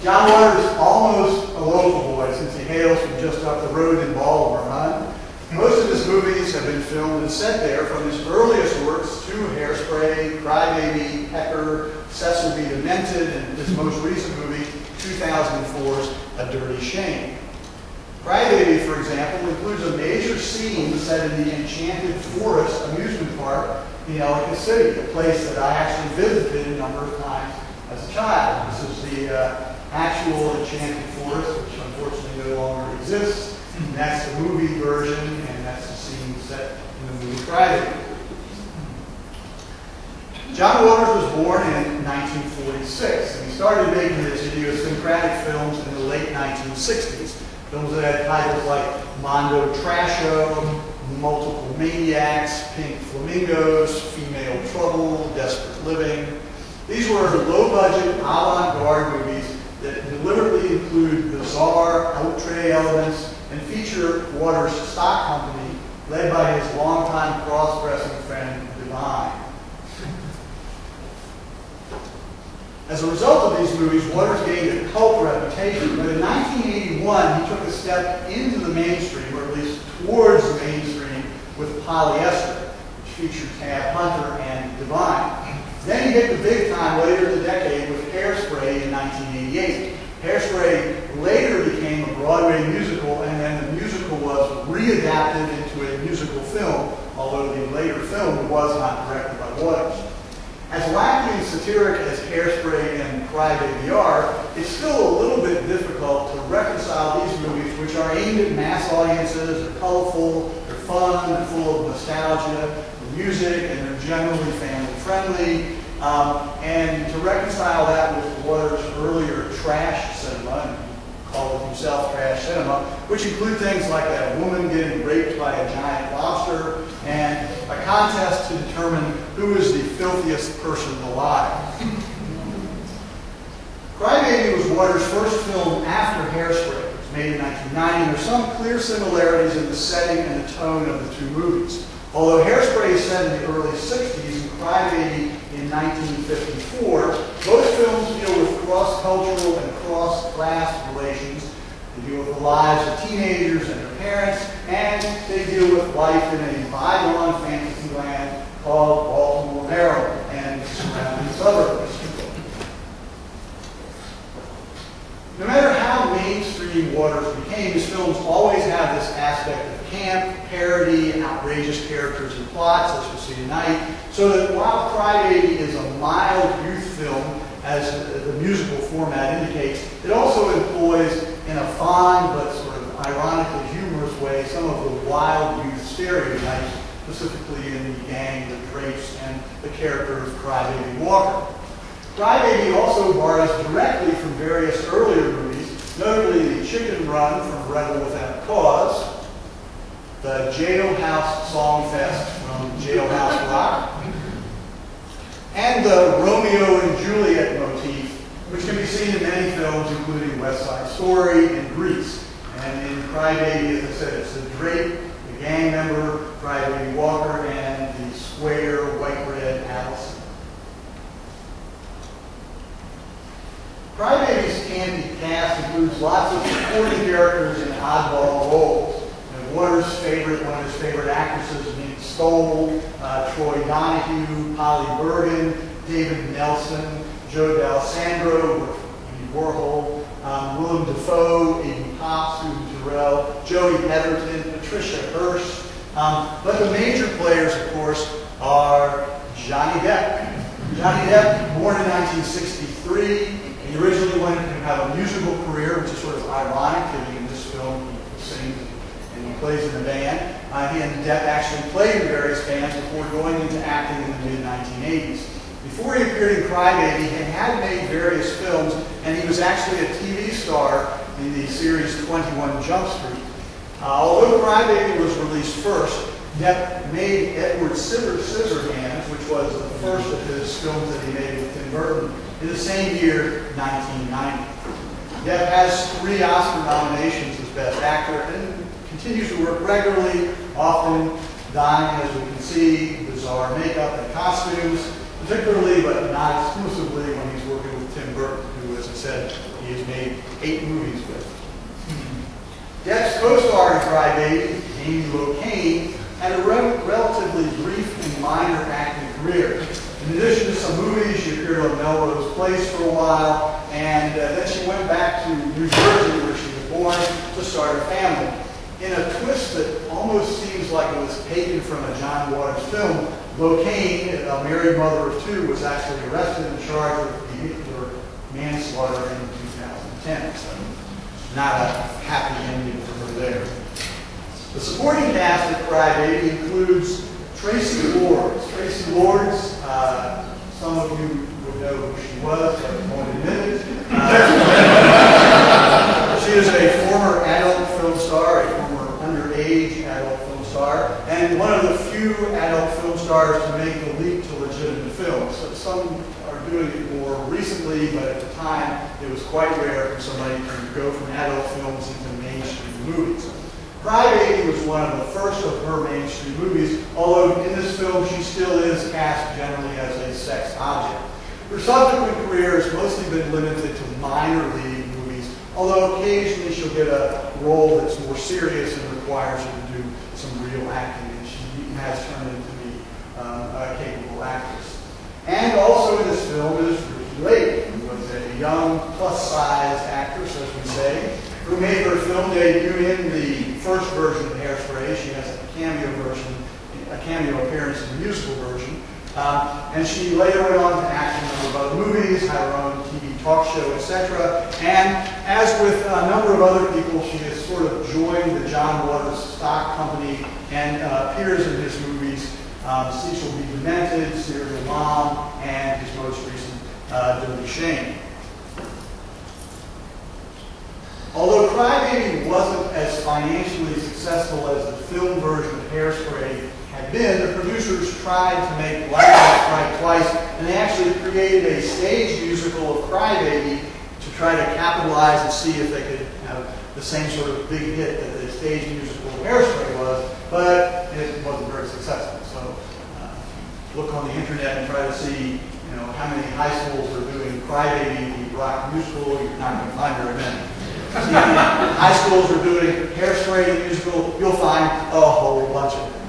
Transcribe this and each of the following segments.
John Waters is almost a local boy since he hails from just up the road in Baltimore, huh? Most of his movies have been filmed and set there, from his earliest works to Hairspray, Crybaby, Pecker, Cecil B. Demented, and his most recent movie, 2004's A Dirty Shame. Crybaby, for example, includes a major scene set in the Enchanted Forest amusement park in Ellicott City, a place that I actually visited a number of times as a child. This is the actual Enchanted Forest, which unfortunately no longer exists. And that's the movie version, and that's the scene set in the movie Crybaby. John Waters was born in 1946, and he started making his idiosyncratic films in the late 1960s. Films that had titles like Mondo Trasho, Multiple Maniacs, Pink Flamingos, Female Trouble, Desperate Living. These were low-budget, avant-garde movies that deliberately include bizarre, outre elements and feature Waters' stock company, led by his longtime cross-dressing friend, Divine. As a result of these movies, Waters gained a cult reputation, but in 1981 he took a step into the mainstream, or at least towards the mainstream, with Polyester, which featured Tab Hunter and Divine. Then he hit the big time later in the decade with Hairspray in 1988. Hairspray later became a Broadway musical, and then the musical was readapted into a musical film, although the later film was not directed by Waters. As wacky and satiric as Hairspray and Crybaby are, it's still a little bit difficult to reconcile these movies, which are aimed at mass audiences, they're colorful, they're fun, they're full of nostalgia, the music, and they're generally family-friendly. And to reconcile that with Waters' earlier trash cinema, and he called it himself trash cinema, which include things like a woman getting raped by a giant lobster, and a contest to determine who is the filthiest person alive. Crybaby was Waters' first film after Hairspray. It was made in 1990, and there's some clear similarities in the setting and the tone of the two movies. Although Hairspray is set in the early 60s and Crybaby in 1954, both films deal with cross-cultural and cross-class relations. They deal with the lives of teenagers and their parents, and they deal with life in a bygone fantasy land called Baltimore, Maryland, and its surrounding suburbs. No matter how mainstream Waters became, his films always have this aspect of camp, parody, and outrageous characters and plots, as we'll see tonight, so that while Crybaby is a mild youth film, as the musical format indicates, it also employs, in a fond but sort of ironically humorous way, some of the wild youth stereotypes, specifically in the gang, the Drapes, and the character of Crybaby Walker. Crybaby also borrows directly from various earlier movies, notably The Chicken Run from Rebel Without Cause, the Jailhouse Song Fest from Jailhouse Rock, and the Romeo and Juliet motif, which can be seen in many films, including West Side Story and Grease. And in Crybaby, as I said, it's the Drape, the gang member, Crybaby Walker, and the square, white-bread Allison. Crybaby's campy cast includes lots of supporting characters in oddball roles. Waters' one of his favorite actresses, Nina Stoll, Troy Donahue, Polly Bergen, David Nelson, Joe D'Alessandro, Andy Warhol, Willem Dafoe, Iggy Pop, Susan Terrell, Joey Heatherton, Patricia Hearst. But the major players, of course, are Johnny Depp. Johnny Depp, born in 1963. He originally wanted to have a musical career, which is sort of ironic, because in this film he sings and he plays in a band. He and Depp actually played in various bands before going into acting in the mid-1980s. Before he appeared in Crybaby, he had made various films, and he was actually a TV star in the series 21 Jump Street. Although Crybaby was released first, Depp made Edward Scissorhands, which was the first of his films that he made with Tim Burton, in the same year, 1990. Depp has 3 Oscar nominations as Best Actor and continues to work regularly, often donning, as we can see, bizarre makeup and costumes, particularly but not exclusively when he's working with Tim Burton, who, as I said, he is he made 8 movies with. Depp's co-star in Cry Baby, Amy Locane, had a relatively brief and minor acting career. In addition to some movies, she appeared on Melrose Place for a while, and then she went back to New Jersey, where she was born, to start a family. In a twist that almost seems like it was taken from a John Waters film, Locane, a married mother of 2, was actually arrested and charged with vehicular manslaughter in 2010. So, not a happy ending for her there. The supporting cast of Cry Baby includes Traci Lords. Traci Lords, some of you would know who she was, but I won't admit it. She is a former adult film star, a former underage adult film star, and one of the few adult film stars to make the leap to legitimate films. So some are doing it more recently, but at the time it was quite rare for somebody to go from adult films into mainstream movies. Cry Baby was one of the first of her mainstream movies, although in this film she still is cast generally as a sex object. Her subsequent career has mostly been limited to minor leading movies, although occasionally she'll get a role that's more serious and requires her to do some real acting, and she has turned into be a capable actress. And also in this film is Ricky Lake, who was a young, plus-size actress, as we say, who made her film debut in the first version of Hairspray. She has a cameo appearance in the musical version. And she later went on to act in a number of other movies, had her own TV talk show, etc. And as with a number of other people, she has sort of joined the John Waters stock company and appears in his movies, Cecil B. Demented, Serial Mom, and his most recent Dirty Shame. Although Cry Baby wasn't as financially successful as the film version of Hairspray had been, the producers tried to make Lightning Strike twice, and they actually created a stage musical of Cry Baby to try to capitalize and see if they could have the same sort of big hit that the stage musical of Hairspray was, but it wasn't very successful. So look on the internet and try to see how many high schools are doing Cry Baby, the rock musical. You're not going to find very many. High schools are doing Hairspray, the musical. You'll find a whole bunch of them.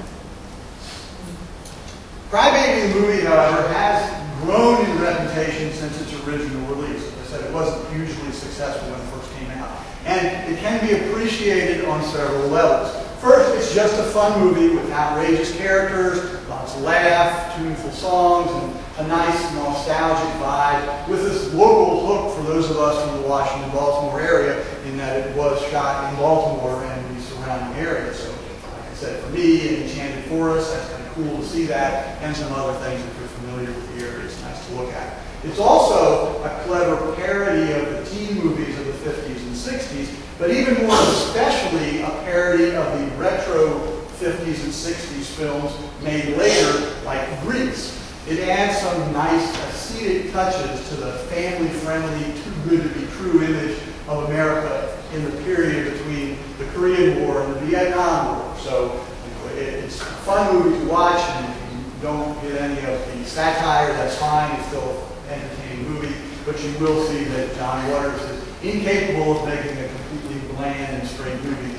Cry Baby, the movie, however, has grown in reputation since its original release. As I said, it wasn't hugely successful when it first came out. And it can be appreciated on several levels. First, it's just a fun movie with outrageous characters, lots of laughs, tuneful songs, and a nice nostalgic vibe with this local hook for those of us from the Washington, Baltimore area, in that it was shot in Baltimore and the surrounding area. So, like I said, for me, in Enchanted Forest, that's kind of cool to see that, and some other things if you're familiar with the area. It's nice to look at. It's also a clever parody of the teen movies of the 50s and 60s, but even more especially a parody of the retro 50s and 60s films made later, like Grease. It adds some nice aesthetic touches to the family-friendly, too-good-to-be-true image of America in the period between the Korean War and the Vietnam War. So it's a fun movie to watch, and if you don't get any of the satire, that's fine. It's still an entertaining movie, but you will see that John Waters is incapable of making a completely bland and straight movie.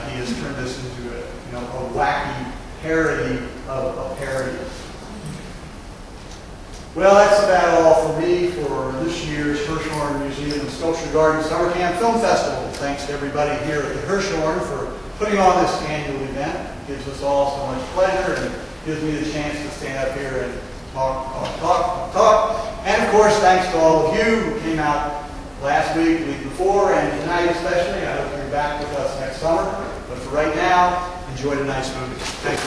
He has turned this into a wacky parody of a parody. Well, that's about all for me for this year's Hirshhorn Museum and Sculpture Garden Summer Camp Film Festival. Thanks to everybody here at the Hirshhorn for putting on this annual event. It gives us all so much pleasure and gives me the chance to stand up here and talk. And of course, thanks to all of you who came out last week, the week before, and tonight especially. I hope you're back with us next summer. But for right now, enjoy tonight's movie. Thank you.